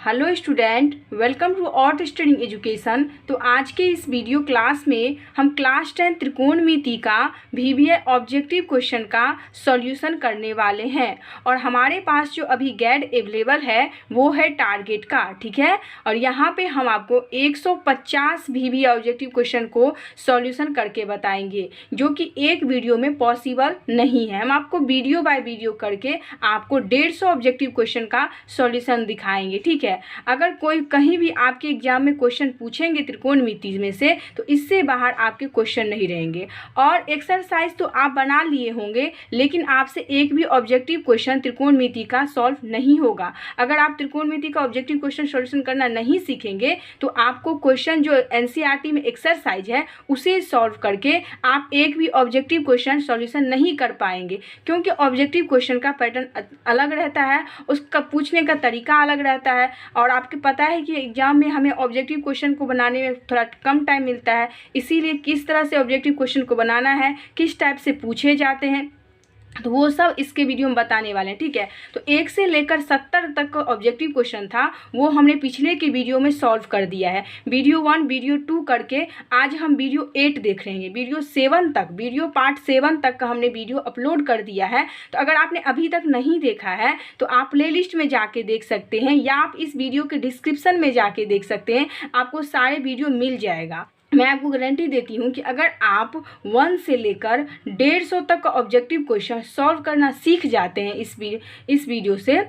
Hello student, welcome to orth studying education. तो आज के इस वीडियो क्लास में हम क्लास 10 त्रिकोणमिति का वीवीए ऑब्जेक्टिव क्वेश्चन का सॉल्यूशन करने वाले हैं। और हमारे पास जो अभी गाइड अवेलेबल है वो है टारगेट का, ठीक है। और यहाँ पे हम आपको 150 वीवीए ऑब्जेक्टिव क्वेश्चन को सॉल्यूशन करके बताएंगे, जो कि एक वीडियो में पॉसिबल नहीं है। हम आपको वीडियो बाय वीडियो करके आपको 150 ऑब्जेक्टिव क्वेश्चन का सॉल्यूशन दिखाएंगे, ठीक है। अगर कोई कहीं भी आपके एग्जाम में क्वेश्चन पूछेंगे त्रिकोणमिति में से, तो इससे बाहर आपके क्वेश्चन नहीं रहेंगे। और एक्सरसाइज तो आप बना लिए होंगे, लेकिन आपसे एक भी ऑब्जेक्टिव क्वेश्चन त्रिकोणमिति का सॉल्व नहीं होगा। अगर आप त्रिकोणमिति का ऑब्जेक्टिव क्वेश्चन सॉल्यूशन करना नहीं सीखेंगे तो आपको क्वेश्चन जो एनसीईआरटी में एक्सरसाइज है उसे सॉल्व करके आप एक भी ऑब्जेक्टिव क्वेश्चन सॉल्यूशन नहीं कर पाएंगे, क्योंकि ऑब्जेक्टिव क्वेश्चन का पैटर्न अलग रहता है, उसका पूछने का तरीका अलग रहता है। और आपको पता है कि एग्जाम में हमें ऑब्जेक्टिव क्वेश्चन को बनाने में थोड़ा कम टाइम मिलता है, इसीलिए किस तरह से ऑब्जेक्टिव क्वेश्चन को बनाना है, किस टाइप से पूछे जाते हैं, तो वो सब इसके वीडियो में बताने वाले हैं, ठीक है। तो 1 से लेकर 70 तक का ऑब्जेक्टिव क्वेश्चन था, वो हमने पिछले के वीडियो में सॉल्व कर दिया है। वीडियो 1 वीडियो 2 करके आज हम वीडियो 8 देख रहे हैं। वीडियो 7 तक, वीडियो पार्ट 7 तक का हमने वीडियो अपलोड कर दिया है। तो अगर आपने अभी तक नहीं देखा है तो आप प्लेलिस्ट में जाके देख सकते हैं, या आप इस वीडियो के डिस्क्रिप्शन में जाके देख सकते हैं, आपको सारे वीडियो मिल जाएगा। मैं आपको गारंटी देती हूँ कि अगर आप 1 से लेकर 150 तक का ऑब्जेक्टिव क्वेश्चन सॉल्व करना सीख जाते हैं इस वीडियो से,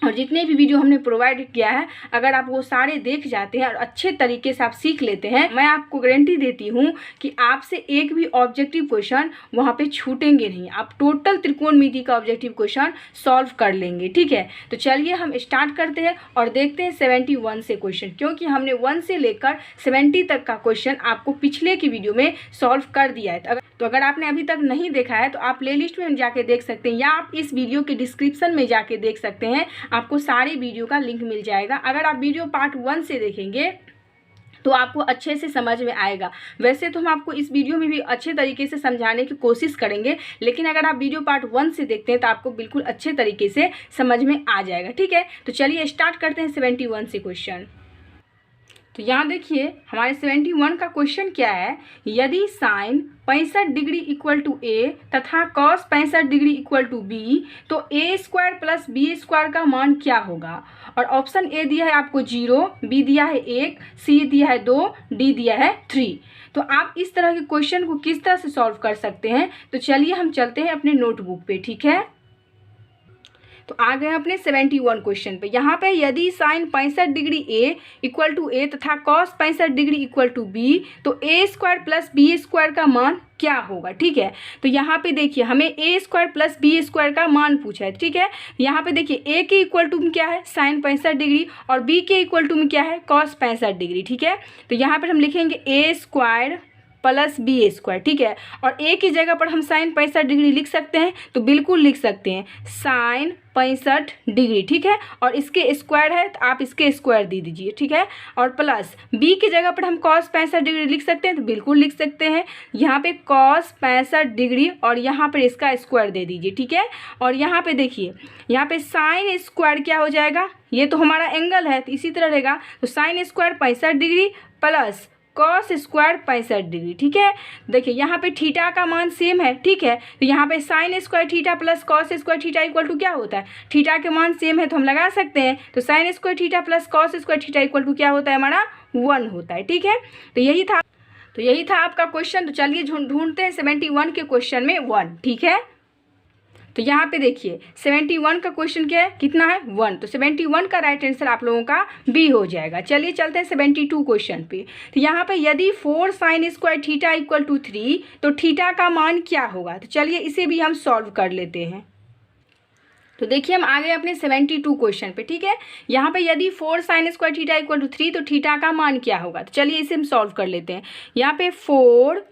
और जितने भी वीडियो हमने प्रोवाइड किया है अगर आप वो सारे देख जाते हैं और अच्छे तरीके से आप सीख लेते हैं, मैं आपको गारंटी देती हूँ कि आपसे एक भी ऑब्जेक्टिव क्वेश्चन वहाँ पे छूटेंगे नहीं। आप टोटल त्रिकोणमिति का ऑब्जेक्टिव क्वेश्चन सॉल्व कर लेंगे, ठीक है। तो चलिए हम स्टार्ट करते हैं और देखते हैं 71 से क्वेश्चन, क्योंकि हमने 1 से लेकर 70 तक का क्वेश्चन आपको पिछले की वीडियो में सॉल्व कर दिया है। तो अगर आपने अभी तक नहीं देखा है तो आप प्लेलिस्ट में जाके देख सकते हैं, या आप इस वीडियो के डिस्क्रिप्शन में जाके देख सकते हैं, आपको सारे वीडियो का लिंक मिल जाएगा। अगर आप वीडियो पार्ट 1 से देखेंगे तो आपको अच्छे से समझ में आएगा। वैसे तो हम आपको इस वीडियो में भी अच्छे तरीके से समझाने की कोशिश करेंगे, लेकिन अगर आप वीडियो पार्ट 1 से देखते हैं तो आपको बिल्कुल अच्छे तरीके से समझ में आ जाएगा, ठीक है। तो चलिए स्टार्ट करते हैं 71 से क्वेश्चन। तो यहाँ देखिए हमारे 71 का क्वेश्चन क्या है। यदि sine 65 degree equal to A तथा cos 65 degree equal to B, तो A square plus B square का मान क्या होगा। और ऑप्शन ए दिया है आपको 0, बी दिया है 1, सी दिया है 2, डी दिया है 3। तो आप इस तरह के क्वेश्चन को किस तरह से सॉल्व कर सकते हैं, तो चलिए हम चलते हैं अपने नोटबुक पे, ठीक है। तो आ गए अपने 71 क्वेश्चन पे। यहाँ पे यदि sine 65 degree A equal to A तथा cos 65 degree equal to B, तो A square plus B square का मान क्या होगा, ठीक है। तो यहाँ पे देखिए हमें ए स्क्वायर प्लस बी स्क्वायर का मान पूछा है, ठीक है। यहाँ पे देखिए ए के इक्वल टू में क्या है, साइन 65 डिग्री, और बी के इक्वल टू में क्या है, कॉस 65 डिग्री, ठीक है। तो यहाँ पर हम लिखेंगे ए स्क्वायर प्लस बी स्क्वायर, ठीक है। और ए की जगह पर हम साइन 65 डिग्री लिख सकते हैं, तो बिल्कुल लिख सकते हैं साइन 65 डिग्री, ठीक है। और इसके स्क्वायर है तो आप इसके स्क्वायर दे दीजिए, ठीक है। और प्लस बी की जगह पर हम कॉस 65 डिग्री लिख सकते हैं, तो बिल्कुल लिख सकते हैं। यहाँ पे कॉस 65 डिग्री और यहाँ पर इसका स्क्वायर दे दीजिए, ठीक है। और यहाँ पे देखिए यहाँ पे साइन स्क्वायर क्या हो जाएगा, ये तो हमारा एंगल है तो इसी तरह रहेगा। तो sine square 65 degree plus cos square 65 degree, ठीक है। देखिए यहाँ पे थीटा का मान सेम है, ठीक है। तो यहाँ पे sine square theta plus cos square theta equal to क्या होता है, थीटा के मान सेम है तो हम लगा सकते हैं। तो sine square theta plus cos square theta equal to क्या होता है, हमारा 1 होता है, ठीक है। तो यही था आपका क्वेश्चन। तो चलिए ढूंढते हैं 71 के क्वेश्चन में 1, ठीक है। तो यहाँ पे देखिए 71 का क्वेश्चन क्या है, कितना है 1। तो 71 का राइट आंसर आप लोगों का बी हो जाएगा। चलिए चलते हैं 72 क्वेश्चन पे। तो यहाँ पे यदि 4 sine square theta equal to 3, तो थीटा का मान क्या होगा। तो चलिए इसे भी हम सॉल्व कर लेते हैं। तो देखिए हम आ गए अपने 72 क्वेश्चन पे, ठीक है। यहाँ पे यदि 4 sine square theta equal to 3, तो थीटा का मान क्या होगा। तो चलिए इसे हम सॉल्व कर लेते हैं। यहाँ पे 4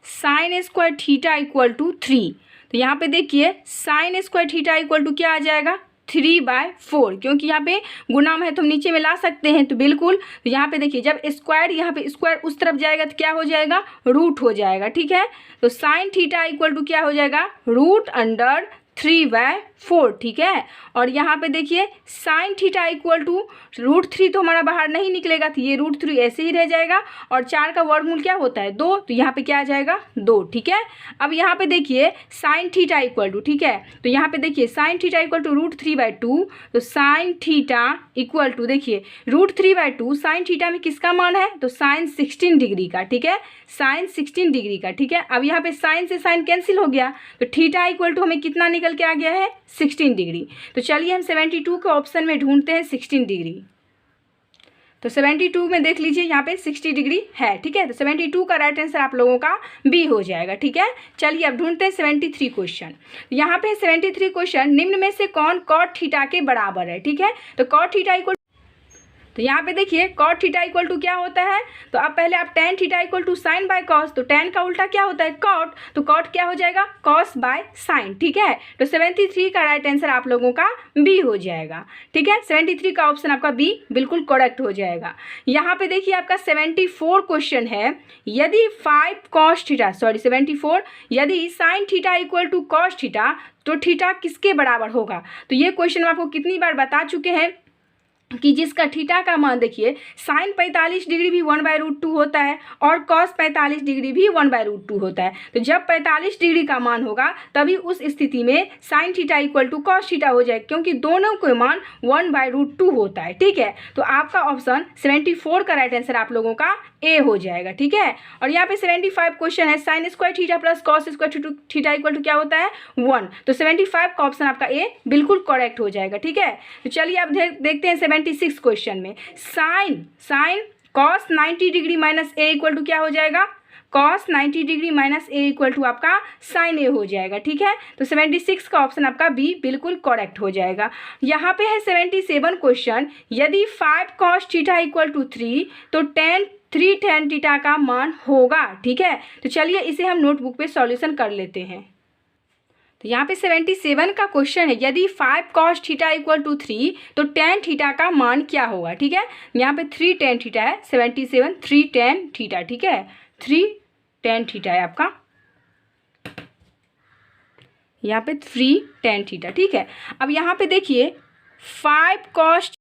sine square theta equal to 3, तो यहाँ पे देखिए sine square theta equal to क्या आ जाएगा, 3/4, क्योंकि यहाँ पे गुना में है तो हम नीचे में ला सकते हैं, तो बिल्कुल। तो यहाँ पे देखिए जब स्क्वायर यहाँ पे स्क्वायर उस तरफ जाएगा तो क्या हो जाएगा, रूट हो जाएगा, ठीक है। तो साइन थीटा इक्वल टू क्या हो जाएगा, रूट अंडर 3/4, ठीक है। और यहाँ पे देखिए साइन थीटा इक्वल टू √3 तो हमारा बाहर नहीं निकलेगा, तो ये √3 ऐसे ही रह जाएगा। और 4 का वर्गमूल क्या होता है 2, तो यहाँ पे क्या आ जाएगा 2, ठीक है। अब यहाँ पे देखिए साइन थीटा इक्वल टू, ठीक है, तो यहाँ पे देखिए साइन थीटा इक्वल टू √3/2, तो साइन थीटा इक्वल टू देखिए √3/2 साइन थीटा में किसका मान है, तो साइन 16 डिग्री का, ठीक है, साइन 16 डिग्री का, ठीक है। अब यहाँ पे साइन से साइन कैंसिल हो गया, तो थीटा इक्वल टू हमें कितना निकल के आ गया है 16 डिग्री। तो चलिए हम 72 के ऑप्शन में ढूंढते हैं 16 डिग्री। तो 72 में देख लीजिए यहाँ पे 60 डिग्री है, ठीक है। तो 72 का राइट आंसर आप लोगों का बी हो जाएगा, ठीक है। चलिए अब ढूंढते हैं 73 क्वेश्चन। यहाँ पे 73 क्वेश्चन, निम्न में से कौन कॉट थीटा के बराबर है, ठीक है। तो कॉट थीटा इक्वल, तो यहाँ पे देखिए कॉट थीटा इक्वल टू क्या होता है, तो अब पहले आप tan theta equal to sine by cos, तो टेन का उल्टा क्या होता है कॉट, तो कॉट क्या हो जाएगा कॉस बाय साइन, ठीक है। तो 73 का राइट आंसर आप लोगों का बी हो जाएगा, ठीक है। 73 का ऑप्शन आपका बी बिल्कुल करेक्ट हो जाएगा। यहाँ पे देखिए आपका 74 क्वेश्चन है, यदि 5 कॉस थीटा, सॉरी 74, यदि sine theta equal to cos theta तो थीटा किसके बराबर होगा। तो ये क्वेश्चन आपको कितनी बार बता चुके हैं कि जिसका थीटा का मान देखिए साइन 45 डिग्री भी 1/√2 होता है और कॉस 45 डिग्री भी 1/√2 होता है। तो जब 45 डिग्री का मान होगा तभी उस स्थिति में sine theta equal to cos theta हो जाए, क्योंकि दोनों का मान 1/√2 होता है, ठीक है। तो आपका ऑप्शन 74 का राइट आंसर आप लोगों का ए हो जाएगा, ठीक है। और यहाँ पे 75 क्वेश्चन है, sine square theta plus cos square theta equal to क्या होता है 1, तो 75 का ऑप्शन आपका ए बिल्कुल करेक्ट हो जाएगा, ठीक है। तो चलिए अब देखते हैं 76 क्वेश्चन में, sine cos 90 degree minus A equal to क्या हो जाएगा cos 90 degree minus A equal to आपका साइन ए हो जाएगा, ठीक है। तो 76 का ऑप्शन आपका बी बिल्कुल करेक्ट हो जाएगा। यहाँ पे है 77 क्वेश्चन, यदि 5 कॉस थीटा इक्वल टू 3 तो 3 tan थीटा का मान होगा, ठीक है। तो चलिए इसे हम नोटबुक पे सॉल्यूशन कर लेते हैं। तो यहाँ पे 77 का क्वेश्चन है, यदि 5 कॉस थीटा इक्वल टू 3 तो tan थीटा का मान क्या होगा, ठीक है। यहाँ पे 3 tan थीटा है, 77 3 tan थीटा, ठीक है, 3 tan थीटा है आपका, यहाँ पे 3 tan थीटा, ठीक है। अब यहाँ पे देखिए 5 कॉस,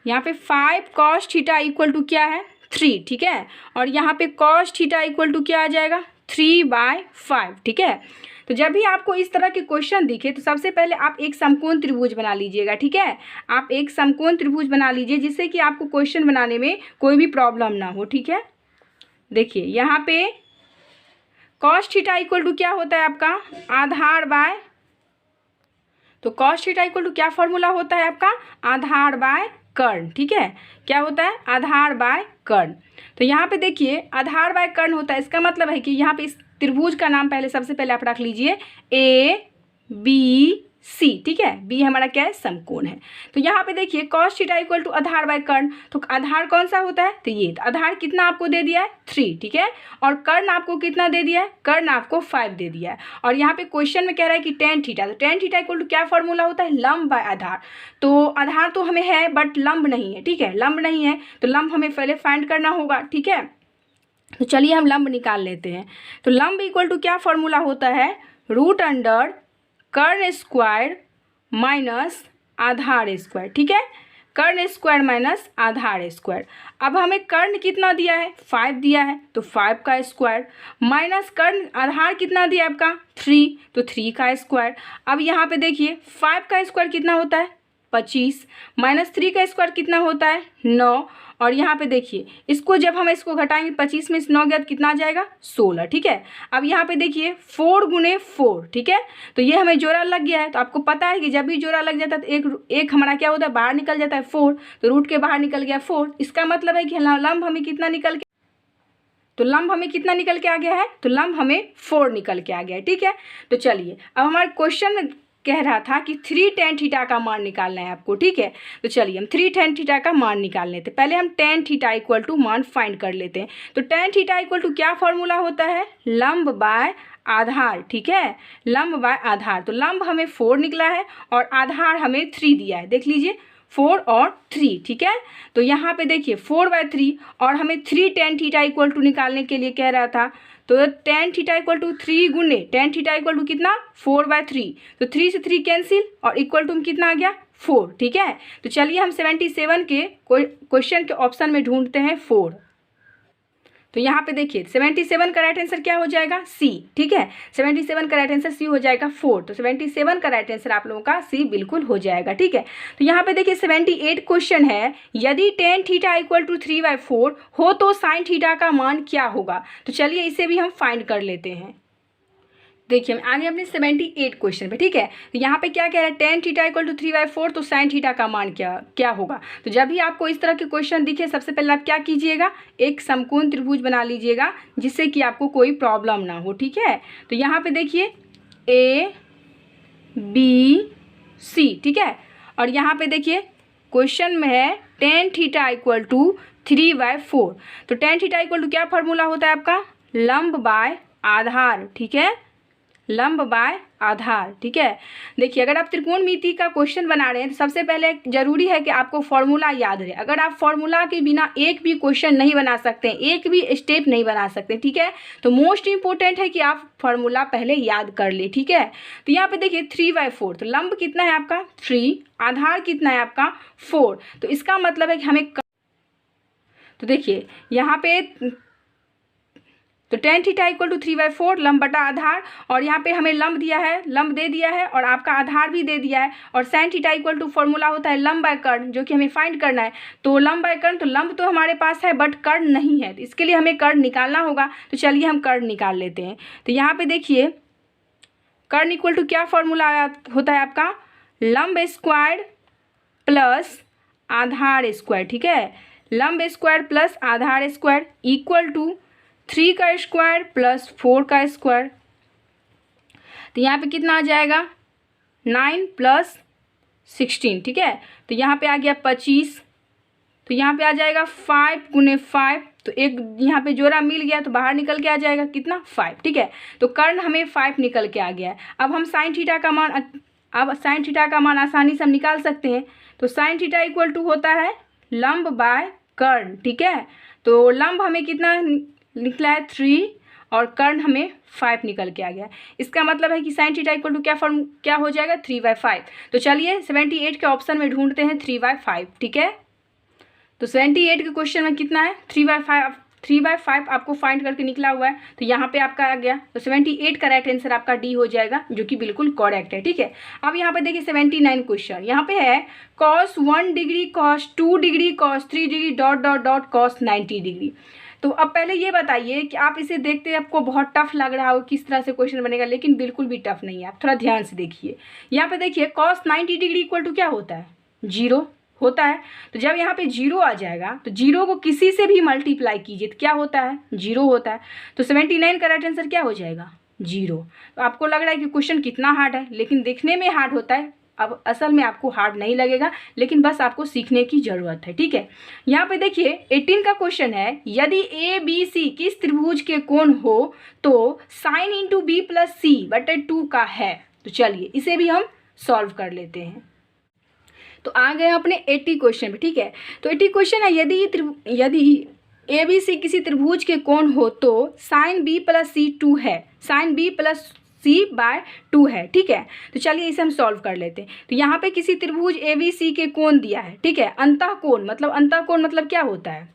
यहाँ पे 5 कॉस थीटा इक्वल टू क्या है 3, ठीक है। और यहाँ पे कॉस थीटा इक्वल टू क्या आ जाएगा 3/5, ठीक है। तो जब भी आपको इस तरह के क्वेश्चन दिखे तो सबसे पहले आप एक समकोण त्रिभुज बना लीजिएगा, ठीक है। आप एक समकोण त्रिभुज बना लीजिए जिससे कि आपको क्वेश्चन बनाने में कोई भी प्रॉब्लम ना हो, ठीक है। देखिए यहाँ पे कॉस थीटा इक्वल टू क्या होता है आपका आधार बाय, तो कॉस थीटा इक्वल टू क्या फॉर्मूला होता है आपका आधार बाय कर्ण, ठीक है। क्या होता है आधार बाय कर्ण। तो यहाँ पे देखिए आधार बाय कर्ण होता है, इसका मतलब है कि यहाँ पे इस त्रिभुज का नाम पहले सबसे पहले आप रख लीजिए ABC, ठीक है। बी हमारा क्या है समकोण है। तो यहाँ पे देखिए कॉस थीटा इक्वल टू आधार बाय कर्ण, तो आधार कौन सा होता है तो ये, तो आधार कितना आपको दे दिया है 3, ठीक है। और कर्ण आपको कितना दे दिया है कर्ण आपको 5 दे दिया है। और यहाँ पे क्वेश्चन में कह रहा है कि tan थीटा, तो tan थीटा इक्वल टू क्या फॉर्मूला होता है लंब बाय आधार। तो आधार तो हमें है बट लंब नहीं है, ठीक है, लंब नहीं है तो लंब हमें पहले फाइंड करना होगा, ठीक है। तो चलिए हम लंब निकाल लेते हैं। तो लंब इक्वल टू क्या फॉर्मूला होता है √अंडर कर्ण स्क्वायर माइनस आधार स्क्वायर, ठीक है, कर्ण स्क्वायर माइनस आधार स्क्वायर। अब हमें कर्ण कितना दिया है 5 दिया है, तो 5 का स्क्वायर माइनस कर्ण आधार कितना दिया है आपका 3, तो 3 का स्क्वायर। अब यहाँ पे देखिए 5 का स्क्वायर कितना होता है 25 माइनस 3 का स्क्वायर कितना होता है 9। और यहाँ पे देखिए इसको जब हम इसको घटाएंगे 25 में से 9 गया तो कितना आ जाएगा 16, ठीक है। अब यहाँ पे देखिए 4 गुने 4, ठीक है। तो ये हमें जोड़ा लग गया है, तो आपको पता है कि जब भी जोड़ा लग जाता है तो एक हमारा क्या होता है बाहर निकल जाता है 4, तो रूट के बाहर निकल गया 4। इसका मतलब है कि लंब हमें कितना निकल के, तो लंब हमें कितना निकल के आ गया है, तो लंब हमें 4 निकल के आ गया है, ठीक है। तो चलिए अब हमारे क्वेश्चन में कह रहा था कि 3 tan थीटा का मान निकालना है आपको, ठीक है। तो चलिए हम 3 tan थीटा का मान निकाल लेते हैं। पहले हम tan थीटा इक्वल टू मान फाइंड कर लेते हैं। तो tan थीटा इक्वल टू क्या फॉर्मूला होता है लंब बाय आधार, ठीक है, लंब बाय आधार। तो लंब हमें 4 निकला है और आधार हमें 3 दिया है, देख लीजिए 4 और 3, ठीक है। तो यहाँ पे देखिए 4/3 और हमें 3 tan थीटा इक्वल टू निकालने के लिए कह रहा था, तो tan थीटा इक्वल टू 3 गुने tan थीटा इक्वल टू कितना 4/3, तो 3 से 3 कैंसिल और इक्वल टू कितना आ गया 4। ठीक है, तो चलिए हम 77 के क्वेश्चन के ऑप्शन में ढूंढते हैं 4। तो यहाँ पे देखिए 77 का राइट आंसर क्या हो जाएगा सी। ठीक है, 77 का राइट आंसर सी हो जाएगा 4। तो 77 का राइट आंसर आप लोगों का सी बिल्कुल हो जाएगा। ठीक है, तो यहाँ पे देखिए 78 क्वेश्चन है, यदि tan थीटा इक्वल टू 3/4 हो तो sin थीटा का मान क्या होगा। तो चलिए इसे भी हम फाइंड कर लेते हैं। देखिए हम आगे अपने 78 क्वेश्चन पे। ठीक है, तो यहाँ पे क्या कह रहा है tan थीटा इक्वल टू 3/4, तो sin थीटा का मान क्या होगा। तो जब भी आपको इस तरह के क्वेश्चन दिखे सबसे पहले आप क्या कीजिएगा, एक समकोण त्रिभुज बना लीजिएगा जिससे कि आपको कोई प्रॉब्लम ना हो। ठीक है, तो यहाँ पे देखिए A B C। ठीक है, और यहाँ पे देखिए क्वेश्चन में है tan थीटा इक्वल टू 3/4। तो tan थीटा इक्वल टू क्या फॉर्मूला होता है आपका, लंब बाय आधार। ठीक है, लंब बाय आधार। ठीक है, देखिए अगर आप त्रिकोणमिति का क्वेश्चन बना रहे हैं तो सबसे पहले जरूरी है कि आपको फॉर्मूला याद रहे। अगर आप फॉर्मूला के बिना एक भी क्वेश्चन नहीं बना सकते, एक भी स्टेप नहीं बना सकते, ठीक है, तो मोस्ट इंपॉर्टेंट है कि आप फॉर्मूला पहले याद कर ले। ठीक है, तो यहाँ पे देखिए 3/4, तो लंब कितना है आपका 3, आधार कितना है आपका 4, तो इसका मतलब है कि हमें तो देखिए यहाँ पे तो tan थीटा इक्वल टू 3/4 लंब बटा आधार, और यहाँ पे हमें लंब दिया है, लंब दे दिया है और आपका आधार भी दे दिया है, और sin theta equal to formula होता है लंब बाय कर्ण, जो कि हमें फाइंड करना है। तो लंब बाय कर्ण, तो लंब तो हमारे पास है बट कर्ण नहीं है, तो इसके लिए हमें कर्ण निकालना होगा। तो चलिए हम कर्ण निकाल लेते हैं। तो यहाँ पे देखिए कर्ण इक्वल टू क्या फॉर्मूला होता है आपका, लंब स्क्वायर प्लस आधार स्क्वायर। ठीक है, लंब स्क्वायर प्लस आधार स्क्वायर इक्वल टू 3 का स्क्वायर प्लस 4 का स्क्वायर। तो यहाँ पे कितना आ जाएगा 9 प्लस 16। ठीक है, तो यहाँ पे आ गया 25, तो यहाँ पे आ जाएगा 5 गुने 5, तो एक यहाँ पे जोड़ा मिल गया तो बाहर निकल के आ जाएगा कितना 5। ठीक है, तो कर्ण हमें 5 निकल के आ गया है। अब हम sin थीटा का मान आसानी से हम निकाल सकते हैं। तो sin थीटा इक्वल टू होता है लंब बाय कर्ण। ठीक है, तो लंब हमें कितना निकला है 3 और कर्ण हमें 5 निकल के आ गया। इसका मतलब है कि sin थीटा इक्वल टू क्या हो जाएगा 3/5। तो चलिए 78 के ऑप्शन में ढूंढते हैं 3/5। ठीक है, तो 78 के क्वेश्चन में कितना है 3/5 आपको फाइंड करके निकला हुआ है, तो यहाँ पे आपका आ गया। तो 78 का राइट आंसर आपका डी हो जाएगा, जो कि बिल्कुल करेक्ट है। ठीक है, अब यहाँ पे देखिए 79 क्वेश्चन, यहाँ पे है cos 1 degree cos 2 degree cos 3 degree dot dot dot cos 90 degree. तो अब पहले ये बताइए कि आप इसे देखते आपको बहुत टफ लग रहा हो किस तरह से क्वेश्चन बनेगा, लेकिन बिल्कुल भी टफ नहीं है। आप थोड़ा ध्यान से देखिए। यहाँ पे देखिए cos 90 डिग्री इक्वल टू क्या होता है 0 होता है। तो जब यहाँ पे 0 आ जाएगा तो 0 को किसी से भी मल्टीप्लाई कीजिए तो क्या होता है 0 होता है। तो 79 का राइट आंसर क्या हो जाएगा 0। तो आपको लग रहा है कि क्वेश्चन कितना हार्ड है, लेकिन देखने में हार्ड होता है, अब असल में आपको हार्ड नहीं लगेगा, लेकिन बस आपको सीखने की ज़रूरत है। ठीक है, यहाँ पे देखिए 18 का क्वेश्चन है, यदि ए बी सी किस त्रिभुज के कोण हो तो साइन इंटू बी प्लस सी बटे 2 का है। तो चलिए इसे भी हम सॉल्व कर लेते हैं। तो आ गए अपने 80 क्वेश्चन पे। ठीक है, तो 80 क्वेश्चन है, यदि ए बी सी किसी त्रिभुज के कोण हो तो साइन बी प्लस सी 2 है, साइन बी प्लस C/2 है। ठीक है, तो चलिए इसे हम सॉल्व कर लेते हैं। तो यहाँ पे किसी त्रिभुज ABC के कोण दिया है। ठीक है, अंतःकोण मतलब क्या होता है,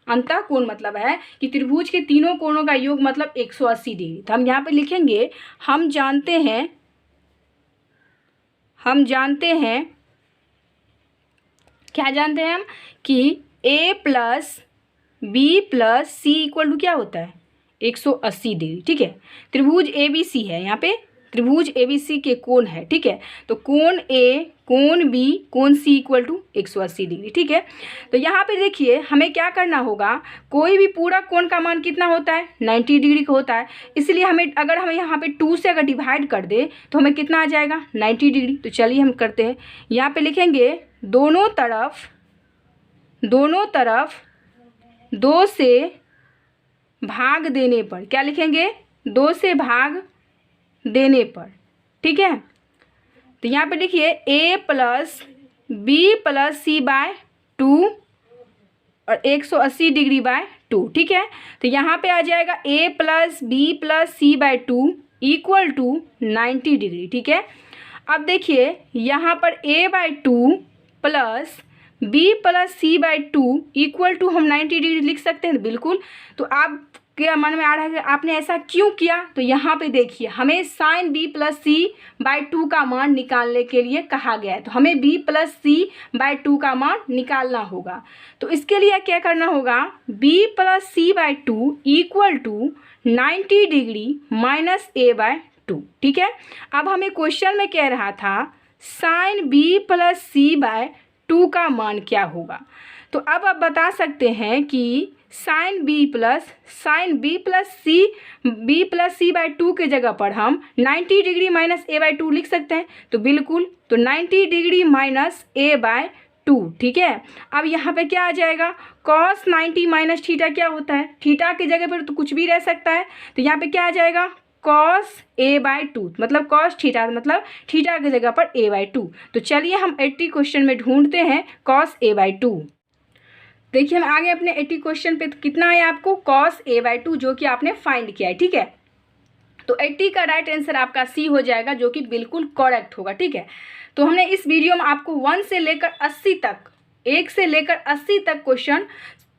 अंतःकोण मतलब है कि त्रिभुज के तीनों कोणों का योग मतलब 180 डिग्री। तो हम यहाँ पे लिखेंगे हम जानते हैं क्या जानते हैं हम कि A plus B plus C equal to क्या होता है 180 डिग्री। ठीक है, त्रिभुज ABC है, यहाँ पे त्रिभुज ABC के कोण है। ठीक है, तो कोण A कोण B कोण C इक्वल टू 180 डिग्री। ठीक है, तो यहाँ पे देखिए हमें क्या करना होगा, कोई भी पूरा कोण का मान कितना होता है 90 डिग्री का होता है, इसलिए अगर हमें यहाँ पे 2 से अगर डिवाइड कर दे तो हमें कितना आ जाएगा 90 डिग्री। तो चलिए हम करते हैं, यहाँ पे लिखेंगे दोनों तरफ 2 से भाग देने पर, क्या लिखेंगे 2 से भाग देने पर। ठीक है, तो यहाँ पे लिखिए A plus B plus C/2 और 180 डिग्री बाय 2, ठीक है। तो यहाँ पे आ जाएगा a plus B plus C by 2 equal to 90 degree, ठीक है। अब देखिए यहाँ पर a by 2 plus b plus C by 2 equal to हम 90 डिग्री लिख सकते हैं, बिल्कुल। तो आप क्या मन में आ रहा है कि आपने ऐसा क्यों किया, तो यहाँ पे देखिए हमें sign b plus C by 2 का मान निकालने के लिए कहा गया है, तो हमें b प्लस सी बाय 2 का मान निकालना होगा। तो इसके लिए क्या करना होगा, b plus C by 2 equal to 90 degree minus a by 2, ठीक है। अब हमें क्वेश्चन में कह रहा था sign b plus C by 2 का मान क्या होगा। तो अब आप बता सकते हैं कि sine B plus C by 2 के जगह पर हम 90 डिग्री माइनस ए बाय 2 लिख सकते हैं, तो बिल्कुल, तो 90 डिग्री माइनस ए बाय 2, ठीक है। अब यहाँ पे क्या आ जाएगा, कॉस 90 माइनस थीटा क्या होता है, थीटा की जगह पर तो कुछ भी रह सकता है, तो यहाँ पे क्या आ जाएगा कॉस ए बाय 2, मतलब कॉस थीटा, मतलब थीटा की जगह पर ए बाय 2। तो चलिए हम 80 क्वेश्चन में ढूंढते हैं कॉस ए बाय 2। देखिए हम आगे अपने 80 क्वेश्चन पे, तो कितना आया आपको कॉस ए बाय 2, जो कि आपने फाइंड किया है, ठीक है। तो 80 का राइट आंसर आपका सी हो जाएगा, जो कि बिल्कुल करेक्ट होगा, ठीक है। तो हमने इस वीडियो में आपको 1 से लेकर 80 तक, 1 से लेकर 80 तक क्वेश्चन,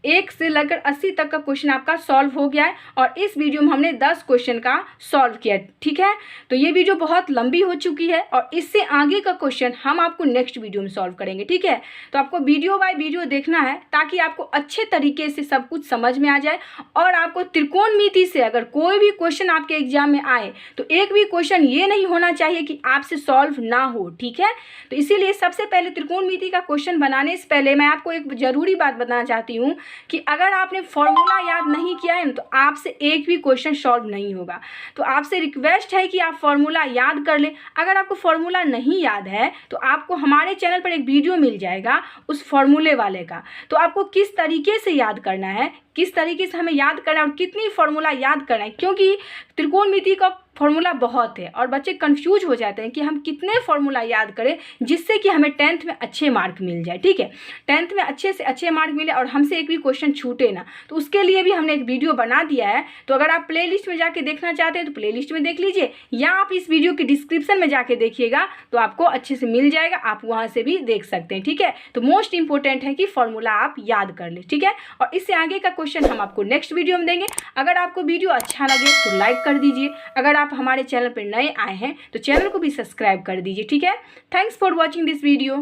1 से लेकर 80 तक का क्वेश्चन आपका सॉल्व हो गया है, और इस वीडियो में हमने 10 क्वेश्चन का सॉल्व किया, ठीक है। तो ये वीडियो बहुत लंबी हो चुकी है, और इससे आगे का क्वेश्चन हम आपको नेक्स्ट वीडियो में सॉल्व करेंगे, ठीक है। तो आपको वीडियो बाय वीडियो देखना है, ताकि आपको अच्छे तरीके से सब कुछ समझ में आ जाए, और आपको त्रिकोणमिति से अगर कोई भी क्वेश्चन आपके एग्जाम में आए, तो एक भी क्वेश्चन ये नहीं होना चाहिए कि आपसे सॉल्व ना हो, ठीक है। तो इसीलिए सबसे पहले त्रिकोणमिति का क्वेश्चन बनाने से पहले मैं आपको एक जरूरी बात बताना चाहती हूँ कि अगर आपने फॉर्मूला याद नहीं किया है तो आपसे एक भी क्वेश्चन सॉल्व नहीं होगा। तो आपसे रिक्वेस्ट है कि आप फॉर्मूला याद कर लें। अगर आपको फॉर्मूला नहीं याद है तो आपको हमारे चैनल पर एक वीडियो मिल जाएगा उस फॉर्मूले वाले का, तो आपको किस तरीके से याद करना है, किस तरीके से हमें याद करना है और कितनी फॉर्मूला याद करना है, क्योंकि त्रिकोणमिति का फॉर्मूला बहुत है और बच्चे कंफ्यूज हो जाते हैं कि हम कितने फॉर्मूला याद करें जिससे कि हमें 10th में अच्छे मार्क मिल जाए, ठीक है। 10th में अच्छे से अच्छे मार्क मिले और हमसे एक भी क्वेश्चन छूटे ना, तो उसके लिए भी हमने एक वीडियो बना दिया है। तो अगर आप प्लेलिस्ट में जाके देखना चाहते हैं तो प्लेलिस्ट में देख लीजिए, या आप इस वीडियो की डिस्क्रिप्शन में जाके देखिएगा तो आपको अच्छे से मिल जाएगा, आप वहाँ से भी देख सकते हैं, ठीक है। तो मोस्ट इंपॉर्टेंट है कि फॉर्मूला आप याद कर ले, ठीक है। और इससे आगे का क्वेश्चन हम आपको नेक्स्ट वीडियो में देंगे। अगर आपको वीडियो अच्छा लगे तो लाइक कर दीजिए, अगर आप हमारे चैनल पर नए आए हैं तो चैनल को भी सब्सक्राइब कर दीजिए, ठीक है। Thanks for watching this video.